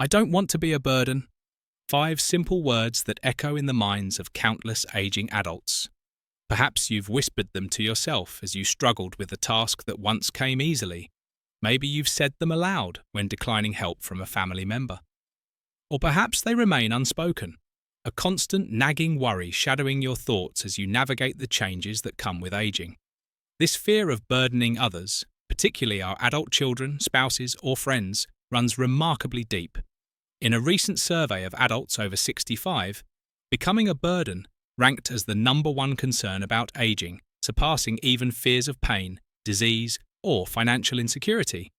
I don't want to be a burden. 5 simple words that echo in the minds of countless aging adults. Perhaps you've whispered them to yourself as you struggled with a task that once came easily. Maybe you've said them aloud when declining help from a family member. Or perhaps they remain unspoken, a constant nagging worry shadowing your thoughts as you navigate the changes that come with aging. This fear of burdening others, particularly our adult children, spouses, or friends, runs remarkably deep. In a recent survey of adults over 65, becoming a burden ranked as the #1 concern about aging, surpassing even fears of pain, disease, or financial insecurity.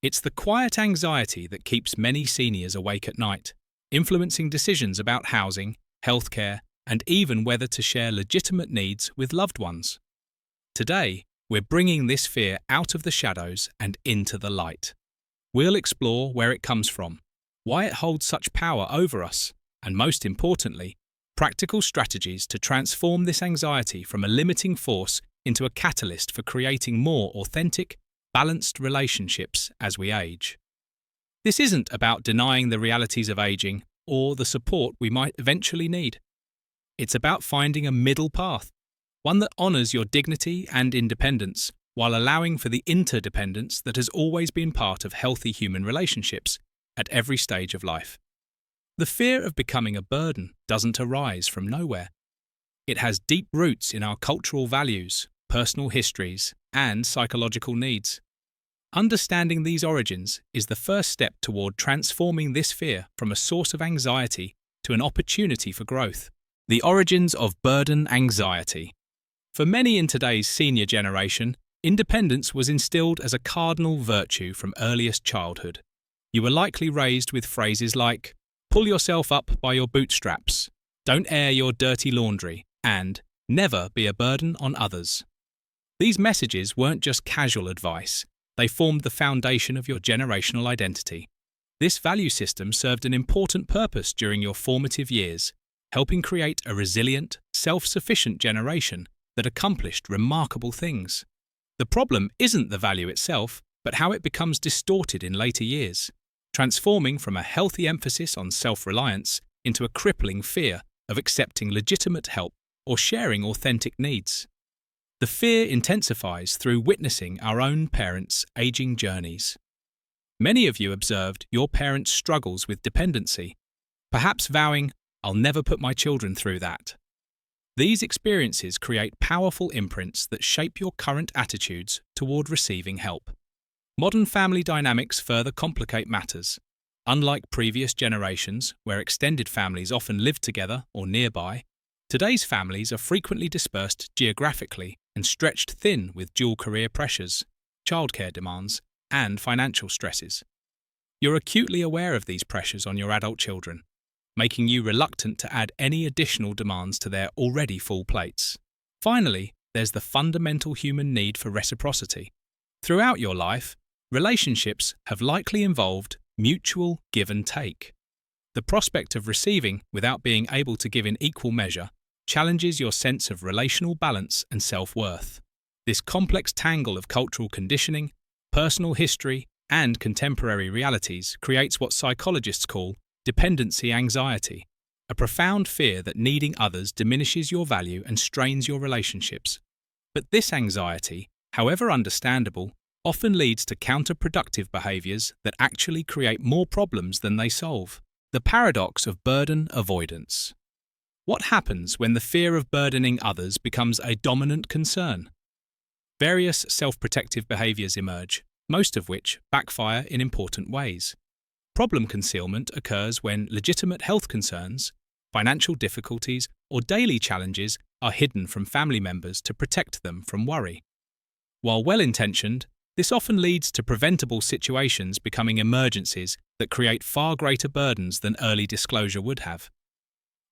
It's the quiet anxiety that keeps many seniors awake at night, influencing decisions about housing, healthcare, and even whether to share legitimate needs with loved ones. Today, we're bringing this fear out of the shadows and into the light. We'll explore where it comes from, why it holds such power over us, and most importantly, practical strategies to transform this anxiety from a limiting force into a catalyst for creating more authentic, balanced relationships as we age. This isn't about denying the realities of aging or the support we might eventually need. It's about finding a middle path, one that honours your dignity and independence while allowing for the interdependence that has always been part of healthy human relationships at every stage of life. The fear of becoming a burden doesn't arise from nowhere. It has deep roots in our cultural values, personal histories, and psychological needs. Understanding these origins is the first step toward transforming this fear from a source of anxiety to an opportunity for growth. The origins of burden anxiety. For many in today's senior generation, independence was instilled as a cardinal virtue from earliest childhood. You were likely raised with phrases like, "Pull yourself up by your bootstraps," "Don't air your dirty laundry," and "Never be a burden on others." These messages weren't just casual advice, they formed the foundation of your generational identity. This value system served an important purpose during your formative years, helping create a resilient, self-sufficient generation that accomplished remarkable things. The problem isn't the value itself, but how it becomes distorted in later years, transforming from a healthy emphasis on self-reliance into a crippling fear of accepting legitimate help or sharing authentic needs. The fear intensifies through witnessing our own parents' aging journeys. Many of you observed your parents' struggles with dependency, perhaps vowing, "I'll never put my children through that." These experiences create powerful imprints that shape your current attitudes toward receiving help. Modern family dynamics further complicate matters. Unlike previous generations, where extended families often lived together or nearby, today's families are frequently dispersed geographically and stretched thin with dual career pressures, childcare demands, and financial stresses. You're acutely aware of these pressures on your adult children, making you reluctant to add any additional demands to their already full plates. Finally, there's the fundamental human need for reciprocity. Throughout your life, relationships have likely involved mutual give and take. The prospect of receiving without being able to give in equal measure challenges your sense of relational balance and self-worth. This complex tangle of cultural conditioning, personal history, and contemporary realities creates what psychologists call dependency anxiety, a profound fear that needing others diminishes your value and strains your relationships. But this anxiety, however understandable, often leads to counterproductive behaviours that actually create more problems than they solve. The paradox of burden avoidance. What happens when the fear of burdening others becomes a dominant concern? Various self-protective behaviours emerge, most of which backfire in important ways. Problem concealment occurs when legitimate health concerns, financial difficulties, or daily challenges are hidden from family members to protect them from worry. While well-intentioned, this often leads to preventable situations becoming emergencies that create far greater burdens than early disclosure would have.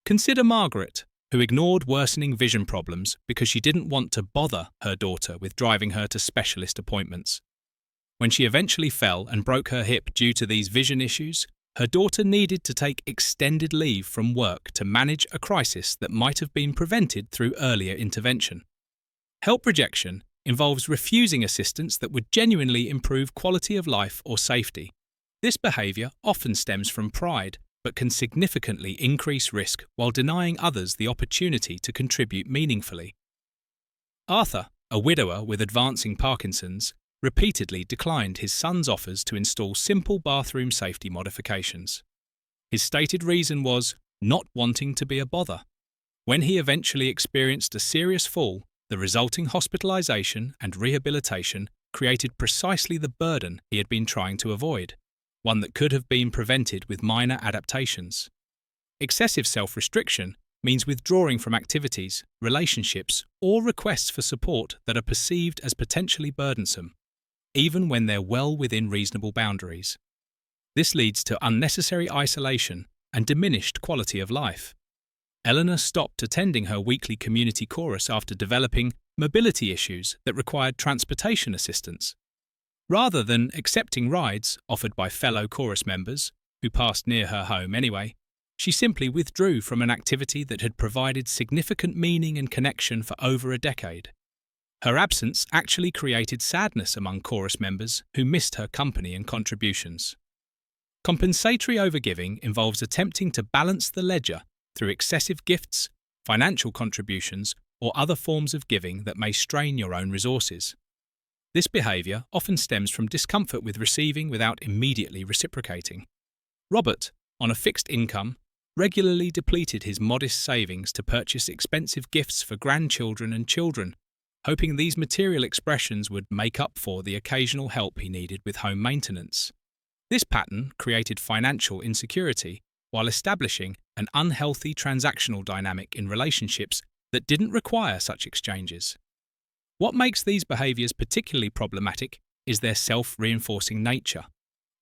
Consider Margaret, who ignored worsening vision problems because she didn't want to bother her daughter with driving her to specialist appointments. When she eventually fell and broke her hip due to these vision issues, her daughter needed to take extended leave from work to manage a crisis that might have been prevented through earlier intervention. Help rejection involves refusing assistance that would genuinely improve quality of life or safety. This behaviour often stems from pride, but can significantly increase risk while denying others the opportunity to contribute meaningfully. Arthur, a widower with advancing Parkinson's, repeatedly declined his son's offers to install simple bathroom safety modifications. His stated reason was not wanting to be a bother. When he eventually experienced a serious fall, the resulting hospitalization and rehabilitation created precisely the burden he had been trying to avoid, one that could have been prevented with minor adaptations. Excessive self-restriction means withdrawing from activities, relationships, or requests for support that are perceived as potentially burdensome, even when they're well within reasonable boundaries. This leads to unnecessary isolation and diminished quality of life. Eleanor stopped attending her weekly community chorus after developing mobility issues that required transportation assistance. Rather than accepting rides offered by fellow chorus members, who passed near her home anyway, she simply withdrew from an activity that had provided significant meaning and connection for over a decade. Her absence actually created sadness among chorus members who missed her company and contributions. Compensatory overgiving involves attempting to balance the ledger through excessive gifts, financial contributions, or other forms of giving that may strain your own resources. This behaviour often stems from discomfort with receiving without immediately reciprocating. Robert, on a fixed income, regularly depleted his modest savings to purchase expensive gifts for grandchildren and children, hoping these material expressions would make up for the occasional help he needed with home maintenance. This pattern created financial insecurity while establishing an unhealthy transactional dynamic in relationships that didn't require such exchanges. What makes these behaviours particularly problematic is their self-reinforcing nature.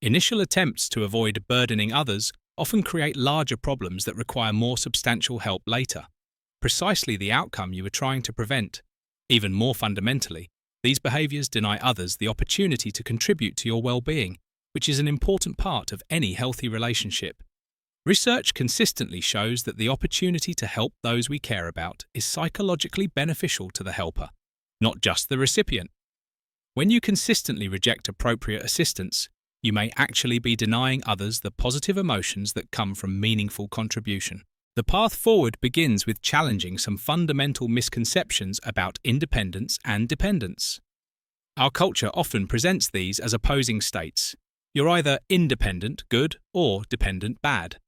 Initial attempts to avoid burdening others often create larger problems that require more substantial help later, precisely the outcome you were trying to prevent. Even more fundamentally, these behaviours deny others the opportunity to contribute to your well-being, which is an important part of any healthy relationship. Research consistently shows that the opportunity to help those we care about is psychologically beneficial to the helper, not just the recipient. When you consistently reject appropriate assistance, you may actually be denying others the positive emotions that come from meaningful contribution. The path forward begins with challenging some fundamental misconceptions about independence and dependence. Our culture often presents these as opposing states. You're either independent, good, or dependent, bad.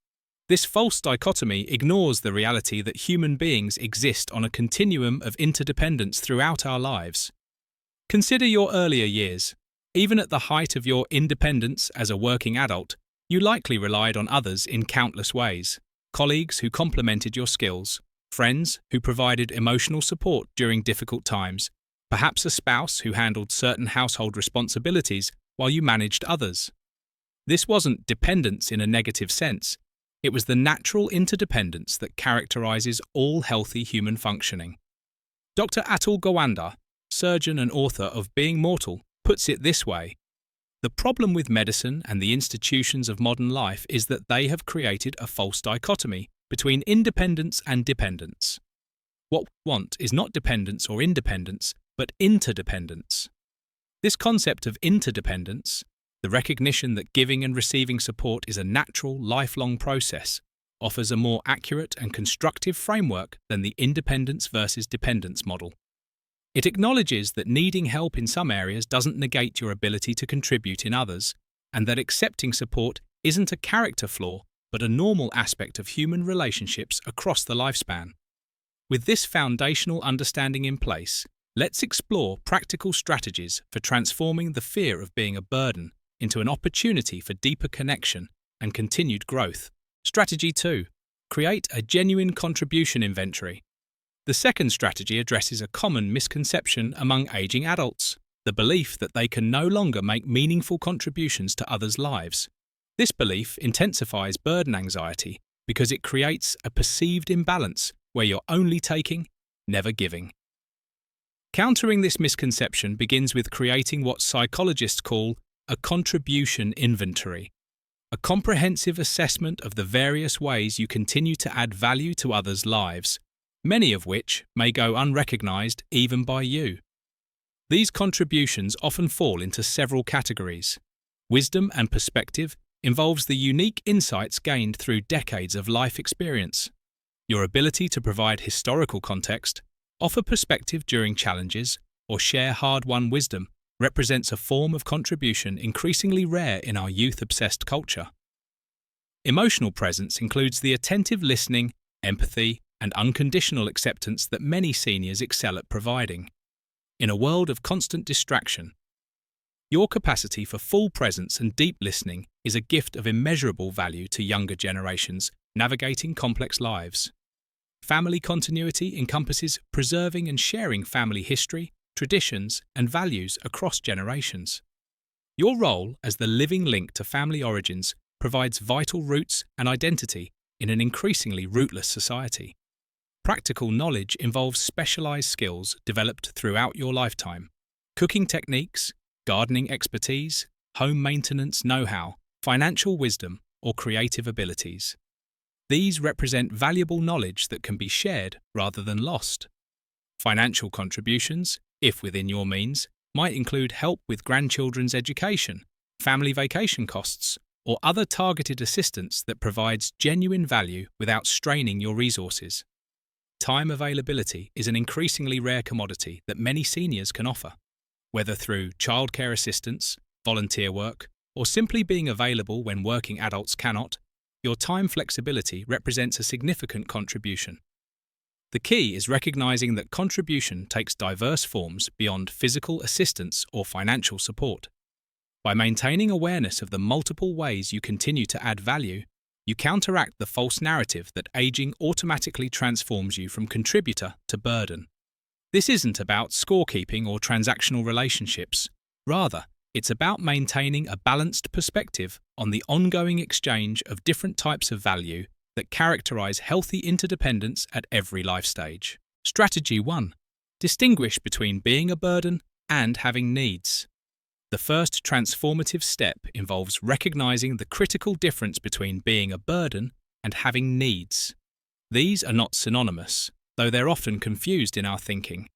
This false dichotomy ignores the reality that human beings exist on a continuum of interdependence throughout our lives. Consider your earlier years. Even at the height of your independence as a working adult, you likely relied on others in countless ways. Colleagues who complemented your skills, friends who provided emotional support during difficult times, perhaps a spouse who handled certain household responsibilities while you managed others. This wasn't dependence in a negative sense. It was the natural interdependence that characterizes all healthy human functioning. Dr. Atul Gawande, surgeon and author of Being Mortal, puts it this way: the problem with medicine and the institutions of modern life is that they have created a false dichotomy between independence and dependence. What we want is not dependence or independence, but interdependence. This concept of interdependence, the recognition that giving and receiving support is a natural, lifelong process, offers a more accurate and constructive framework than the independence versus dependence model. It acknowledges that needing help in some areas doesn't negate your ability to contribute in others, and that accepting support isn't a character flaw, but a normal aspect of human relationships across the lifespan. With this foundational understanding in place, let's explore practical strategies for transforming the fear of being a burden into an opportunity for deeper connection and continued growth. Strategy 2. Create a genuine contribution inventory. The second strategy addresses a common misconception among aging adults, the belief that they can no longer make meaningful contributions to others' lives. This belief intensifies burden anxiety because it creates a perceived imbalance where you're only taking, never giving. Countering this misconception begins with creating what psychologists call a contribution inventory, a comprehensive assessment of the various ways you continue to add value to others' lives, many of which may go unrecognized even by you. These contributions often fall into several categories: Wisdom and perspective involves the unique insights gained through decades of life experience. Your ability to provide historical context, offer perspective during challenges, or share hard-won wisdom represents a form of contribution increasingly rare in our youth-obsessed culture. Emotional presence includes the attentive listening, empathy, and unconditional acceptance that many seniors excel at providing. In a world of constant distraction, your capacity for full presence and deep listening is a gift of immeasurable value to younger generations navigating complex lives. Family continuity encompasses preserving and sharing family history, traditions, and values across generations. Your role as the living link to family origins provides vital roots and identity in an increasingly rootless society. Practical knowledge involves specialized skills developed throughout your lifetime. Cooking techniques, gardening expertise, home maintenance know-how, financial wisdom, or creative abilities. These represent valuable knowledge that can be shared rather than lost. Financial contributions, if within your means, might include help with grandchildren's education, family vacation costs, or other targeted assistance that provides genuine value without straining your resources. Time availability is an increasingly rare commodity that many seniors can offer. Whether through childcare assistance, volunteer work, or simply being available when working adults cannot, your time flexibility represents a significant contribution. The key is recognizing that contribution takes diverse forms beyond physical assistance or financial support. By maintaining awareness of the multiple ways you continue to add value, you counteract the false narrative that aging automatically transforms you from contributor to burden. This isn't about scorekeeping or transactional relationships. Rather, it's about maintaining a balanced perspective on the ongoing exchange of different types of value that characterize healthy interdependence at every life stage. Strategy 1. Distinguish between being a burden and having needs. The first transformative step involves recognizing the critical difference between being a burden and having needs. These are not synonymous, though they're often confused in our thinking.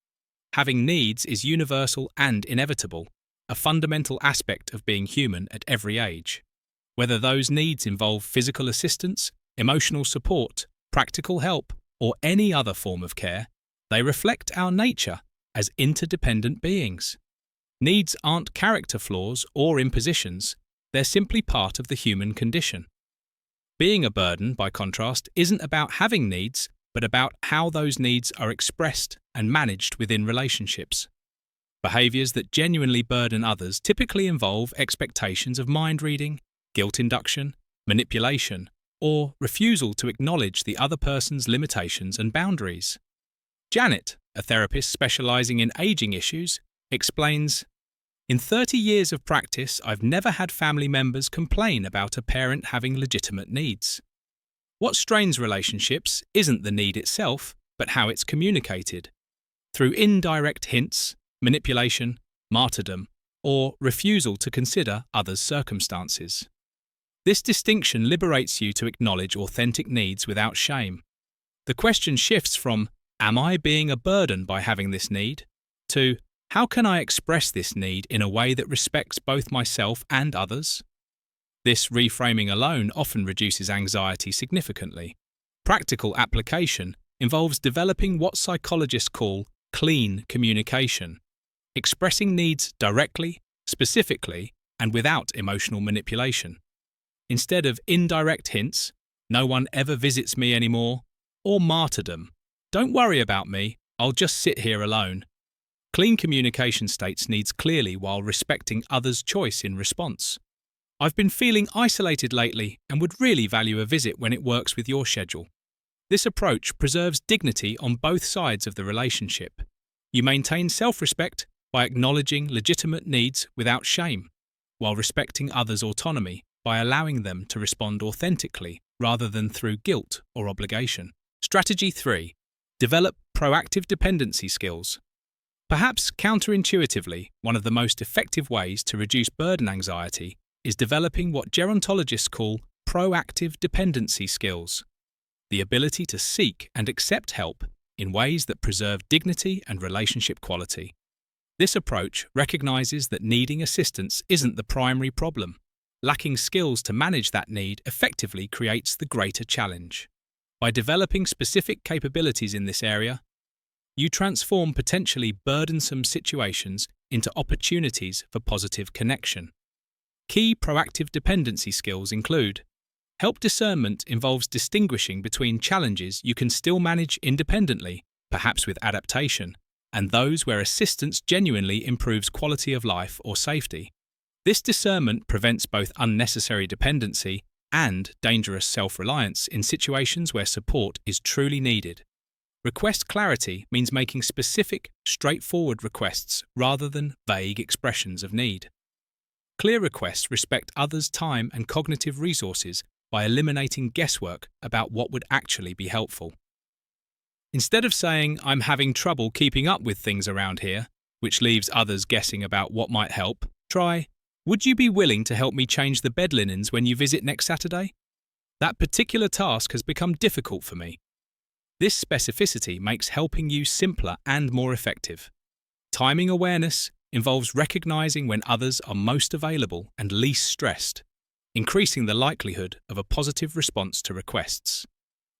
Having needs is universal and inevitable, a fundamental aspect of being human at every age. Whether those needs involve physical assistance, emotional support, practical help, or any other form of care, they reflect our nature as interdependent beings. Needs aren't character flaws or impositions, they're simply part of the human condition. Being a burden, by contrast, isn't about having needs, but about how those needs are expressed and managed within relationships. Behaviours that genuinely burden others typically involve expectations of mind reading, guilt induction, manipulation, or refusal to acknowledge the other person's limitations and boundaries. Janet, a therapist specialising in ageing issues, explains, "In 30 years of practice, I've never had family members complain about a parent having legitimate needs. What strains relationships isn't the need itself, but how it's communicated, through indirect hints, manipulation, martyrdom, or refusal to consider others' circumstances. This distinction liberates you to acknowledge authentic needs without shame. The question shifts from, am I being a burden by having this need, to, how can I express this need in a way that respects both myself and others? This reframing alone often reduces anxiety significantly. Practical application involves developing what psychologists call clean communication, expressing needs directly, specifically, and without emotional manipulation. Instead of indirect hints, "No one ever visits me anymore," or martyrdom, "Don't worry about me, I'll just sit here alone." Clean communication states needs clearly while respecting others' choice in response. "I've been feeling isolated lately and would really value a visit when it works with your schedule." This approach preserves dignity on both sides of the relationship. You maintain self-respect by acknowledging legitimate needs without shame, while respecting others' autonomy by allowing them to respond authentically rather than through guilt or obligation. Strategy 3. Develop proactive dependency skills. Perhaps counterintuitively, one of the most effective ways to reduce burden anxiety is developing what gerontologists call proactive dependency skills, the ability to seek and accept help in ways that preserve dignity and relationship quality. This approach recognizes that needing assistance isn't the primary problem, lacking skills to manage that need effectively creates the greater challenge. By developing specific capabilities in this area, you transform potentially burdensome situations into opportunities for positive connection. Key proactive dependency skills include: help discernment involves distinguishing between challenges you can still manage independently, perhaps with adaptation, and those where assistance genuinely improves quality of life or safety. This discernment prevents both unnecessary dependency and dangerous self-reliance in situations where support is truly needed. Request clarity means making specific, straightforward requests rather than vague expressions of need. Clear requests respect others' time and cognitive resources by eliminating guesswork about what would actually be helpful. Instead of saying, "I'm having trouble keeping up with things around here," which leaves others guessing about what might help, try, "Would you be willing to help me change the bed linens when you visit next Saturday? That particular task has become difficult for me." This specificity makes helping you simpler and more effective. Timing awareness involves recognizing when others are most available and least stressed, increasing the likelihood of a positive response to requests.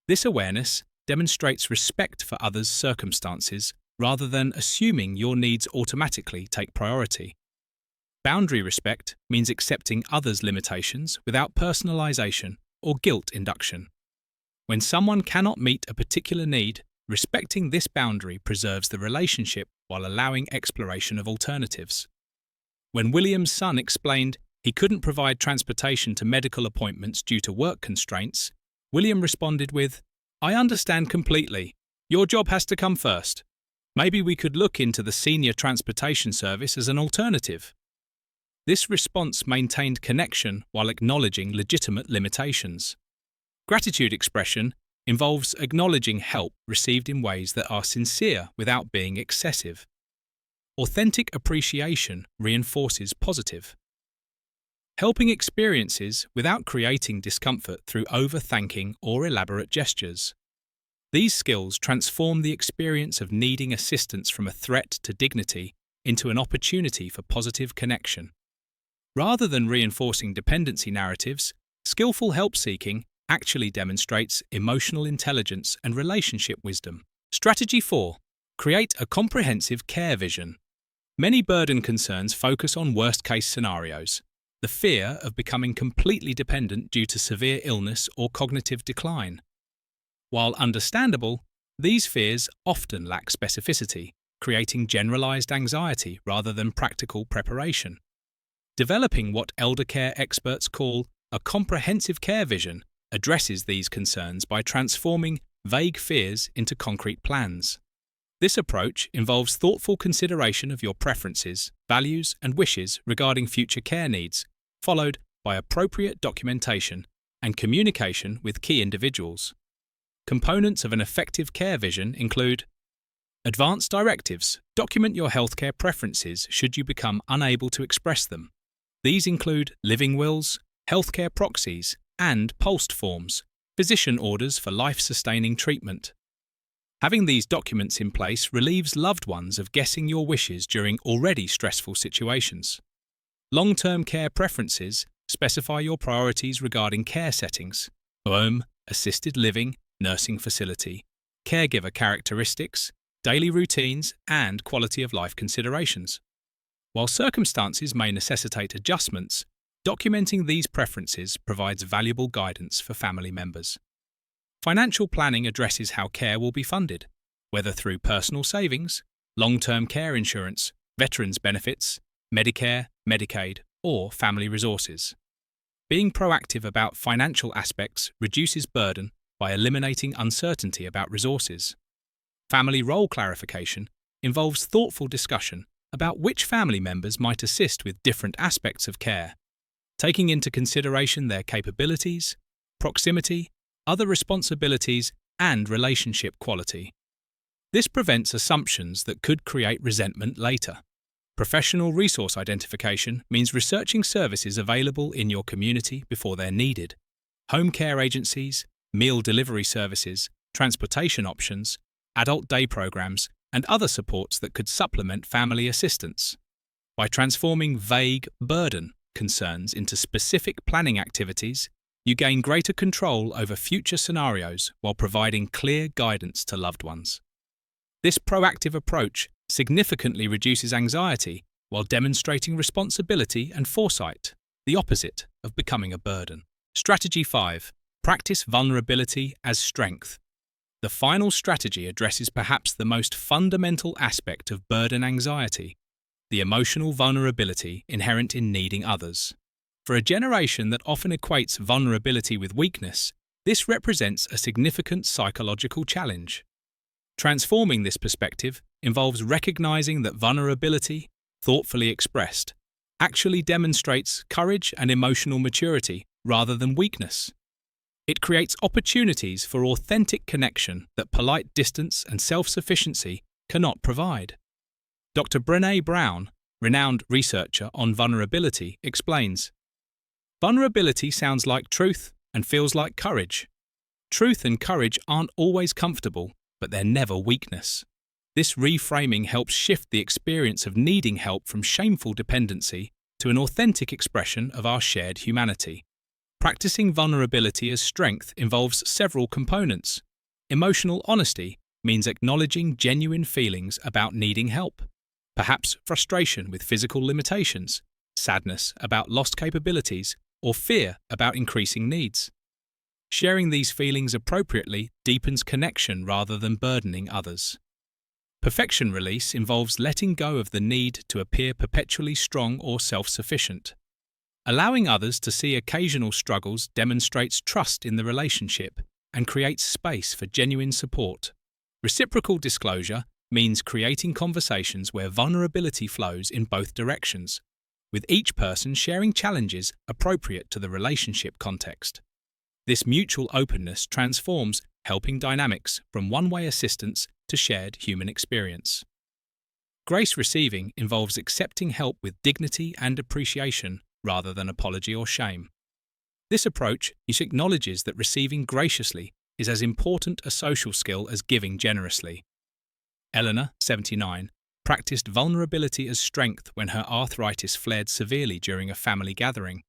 This awareness demonstrates respect for others' circumstances rather than assuming your needs automatically take priority. Boundary respect means accepting others' limitations without personalization or guilt induction. When someone cannot meet a particular need, respecting this boundary preserves the relationship while allowing exploration of alternatives. When William's son explained he couldn't provide transportation to medical appointments due to work constraints, William responded with, "I understand completely. Your job has to come first. Maybe we could look into the senior transportation service as an alternative." This response maintained connection while acknowledging legitimate limitations. Gratitude expression involves acknowledging help received in ways that are sincere without being excessive. Authentic appreciation reinforces positive. Helping experiences without creating discomfort through over-thanking or elaborate gestures. These skills transform the experience of needing assistance from a threat to dignity into an opportunity for positive connection. Rather than reinforcing dependency narratives, skillful help-seeking actually demonstrates emotional intelligence and relationship wisdom. Strategy 4. Create a comprehensive care vision. Many burden concerns focus on worst-case scenarios, the fear of becoming completely dependent due to severe illness or cognitive decline. While understandable, these fears often lack specificity, creating generalized anxiety rather than practical preparation. Developing what elder care experts call a comprehensive care vision addresses these concerns by transforming vague fears into concrete plans. This approach involves thoughtful consideration of your preferences, values, and wishes regarding future care needs, followed by appropriate documentation and communication with key individuals. Components of an effective care vision include advance directives. Document your healthcare preferences should you become unable to express them. These include living wills, healthcare proxies, and POLST forms, physician orders for life-sustaining treatment. Having these documents in place relieves loved ones of guessing your wishes during already stressful situations. Long-term care preferences specify your priorities regarding care settings: home, assisted living, nursing facility, caregiver characteristics, daily routines, and quality of life considerations. While circumstances may necessitate adjustments, documenting these preferences provides valuable guidance for family members. Financial planning addresses how care will be funded, whether through personal savings, long-term care insurance, veterans benefits, Medicare, Medicaid, or family resources. Being proactive about financial aspects reduces burden by eliminating uncertainty about resources. Family role clarification involves thoughtful discussion about which family members might assist with different aspects of care, taking into consideration their capabilities, proximity, other responsibilities, and relationship quality. This prevents assumptions that could create resentment later. Professional resource identification means researching services available in your community before they're needed. Home care agencies, meal delivery services, transportation options, adult day programs, and other supports that could supplement family assistance. By transforming vague burden concerns into specific planning activities, you gain greater control over future scenarios while providing clear guidance to loved ones. This proactive approach significantly reduces anxiety while demonstrating responsibility and foresight, the opposite of becoming a burden. Strategy 5. Practice vulnerability as strength. The final strategy addresses perhaps the most fundamental aspect of burden anxiety, the emotional vulnerability inherent in needing others. For a generation that often equates vulnerability with weakness, this represents a significant psychological challenge. Transforming this perspective involves recognizing that vulnerability, thoughtfully expressed, actually demonstrates courage and emotional maturity rather than weakness. It creates opportunities for authentic connection that polite distance and self-sufficiency cannot provide. Dr. Brené Brown, renowned researcher on vulnerability, explains, "Vulnerability sounds like truth and feels like courage. Truth and courage aren't always comfortable, but they're never weakness. This reframing helps shift the experience of needing help from shameful dependency to an authentic expression of our shared humanity." Practicing vulnerability as strength involves several components. Emotional honesty means acknowledging genuine feelings about needing help, perhaps frustration with physical limitations, sadness about lost capabilities, or fear about increasing needs. Sharing these feelings appropriately deepens connection rather than burdening others. Perfection release involves letting go of the need to appear perpetually strong or self-sufficient. Allowing others to see occasional struggles demonstrates trust in the relationship and creates space for genuine support. Reciprocal disclosure means creating conversations where vulnerability flows in both directions, with each person sharing challenges appropriate to the relationship context. This mutual openness transforms helping dynamics from one-way assistance to shared human experience. Grace receiving involves accepting help with dignity and appreciation rather than apology or shame. This approach acknowledges that receiving graciously is as important a social skill as giving generously. Eleanor, 79, practiced vulnerability as strength when her arthritis flared severely during a family gathering.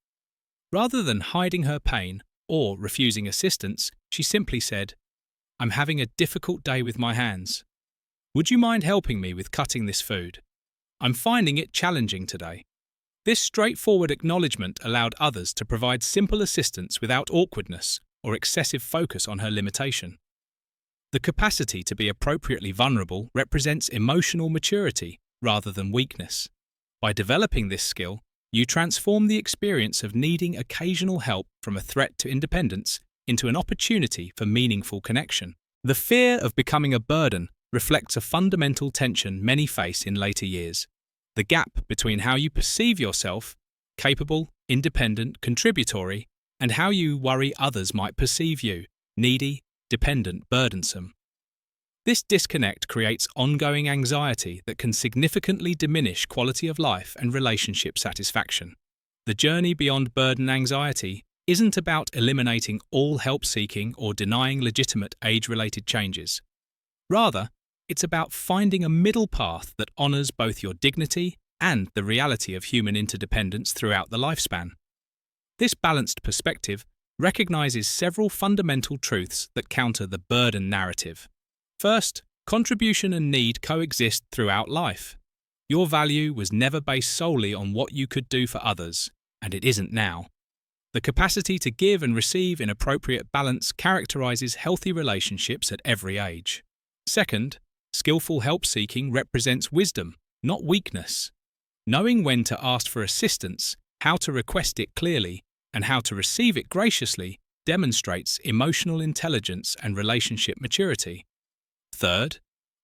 Rather than hiding her pain or refusing assistance, she simply said, "I'm having a difficult day with my hands. Would you mind helping me with cutting this food? I'm finding it challenging today." This straightforward acknowledgement allowed others to provide simple assistance without awkwardness or excessive focus on her limitation. The capacity to be appropriately vulnerable represents emotional maturity rather than weakness. By developing this skill, you transform the experience of needing occasional help from a threat to independence into an opportunity for meaningful connection. The fear of becoming a burden reflects a fundamental tension many face in later years. The gap between how you perceive yourself, capable, independent, contributory, and how you worry others might perceive you, needy, dependent, burdensome. This disconnect creates ongoing anxiety that can significantly diminish quality of life and relationship satisfaction. The journey beyond burden anxiety isn't about eliminating all help-seeking or denying legitimate age-related changes. Rather, it's about finding a middle path that honors both your dignity and the reality of human interdependence throughout the lifespan. This balanced perspective recognizes several fundamental truths that counter the burden narrative. First, contribution and need coexist throughout life. Your value was never based solely on what you could do for others, and it isn't now. The capacity to give and receive in appropriate balance characterizes healthy relationships at every age. Second, skillful help-seeking represents wisdom, not weakness. Knowing when to ask for assistance, how to request it clearly, and how to receive it graciously demonstrates emotional intelligence and relationship maturity. Third,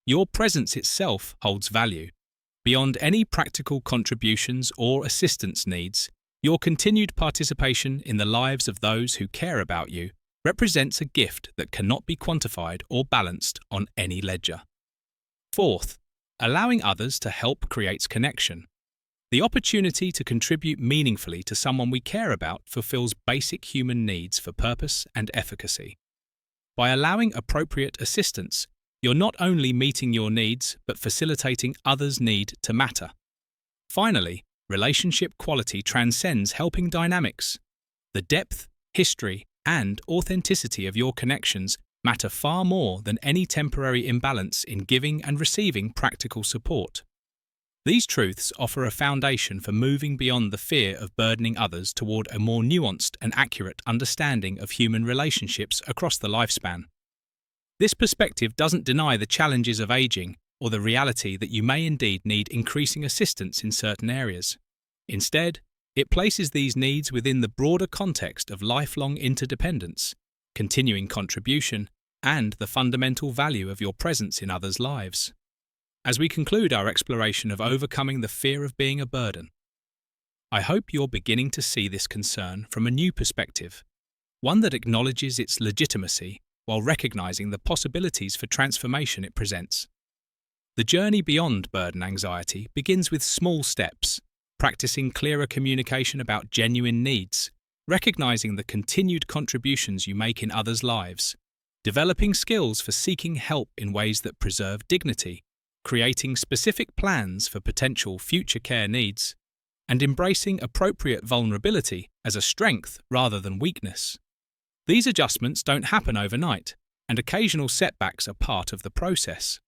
your presence itself holds value. Beyond any practical contributions or assistance needs, your continued participation in the lives of those who care about you represents a gift that cannot be quantified or balanced on any ledger. Fourth, allowing others to help creates connection. The opportunity to contribute meaningfully to someone we care about fulfills basic human needs for purpose and efficacy. By allowing appropriate assistance, you're not only meeting your needs but facilitating others' need to matter. Finally, relationship quality transcends helping dynamics. The depth, history, and authenticity of your connections matter far more than any temporary imbalance in giving and receiving practical support. These truths offer a foundation for moving beyond the fear of burdening others toward a more nuanced and accurate understanding of human relationships across the lifespan. This perspective doesn't deny the challenges of aging or the reality that you may indeed need increasing assistance in certain areas. Instead, it places these needs within the broader context of lifelong interdependence, continuing contribution, and the fundamental value of your presence in others' lives. As we conclude our exploration of overcoming the fear of being a burden, I hope you're beginning to see this concern from a new perspective, one that acknowledges its legitimacy while recognizing the possibilities for transformation it presents. The journey beyond burden anxiety begins with small steps, practicing clearer communication about genuine needs, recognizing the continued contributions you make in others' lives, developing skills for seeking help in ways that preserve dignity, creating specific plans for potential future care needs, and embracing appropriate vulnerability as a strength rather than weakness. These adjustments don't happen overnight, and occasional setbacks are part of the process.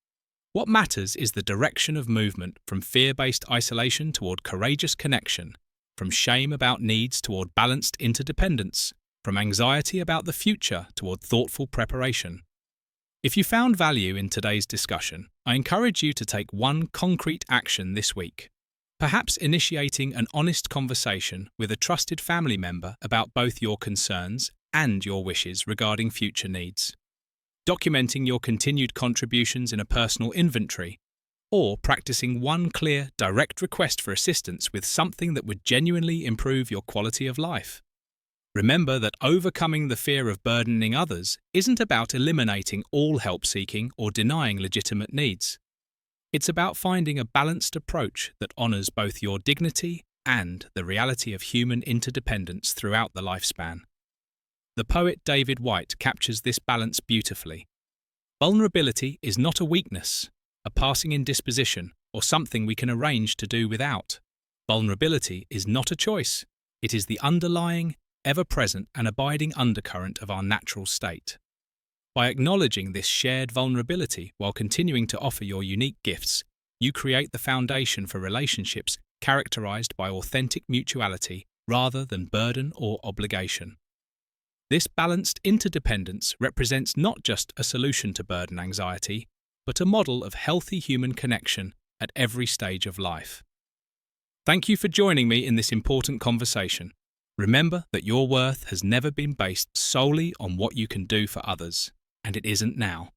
What matters is the direction of movement from fear-based isolation toward courageous connection, from shame about needs toward balanced interdependence, from anxiety about the future toward thoughtful preparation. If you found value in today's discussion, I encourage you to take one concrete action this week, perhaps initiating an honest conversation with a trusted family member about both your concerns and your wishes regarding future needs, documenting your continued contributions in a personal inventory, or practicing one clear, direct request for assistance with something that would genuinely improve your quality of life. Remember that overcoming the fear of burdening others isn't about eliminating all help-seeking or denying legitimate needs. It's about finding a balanced approach that honors both your dignity and the reality of human interdependence throughout the lifespan. The poet David Whyte captures this balance beautifully. Vulnerability is not a weakness, a passing indisposition, or something we can arrange to do without. Vulnerability is not a choice. It is the underlying, ever-present and abiding undercurrent of our natural state. By acknowledging this shared vulnerability while continuing to offer your unique gifts, you create the foundation for relationships characterized by authentic mutuality rather than burden or obligation. This balanced interdependence represents not just a solution to burden anxiety, but a model of healthy human connection at every stage of life. Thank you for joining me in this important conversation. Remember that your worth has never been based solely on what you can do for others, and it isn't now.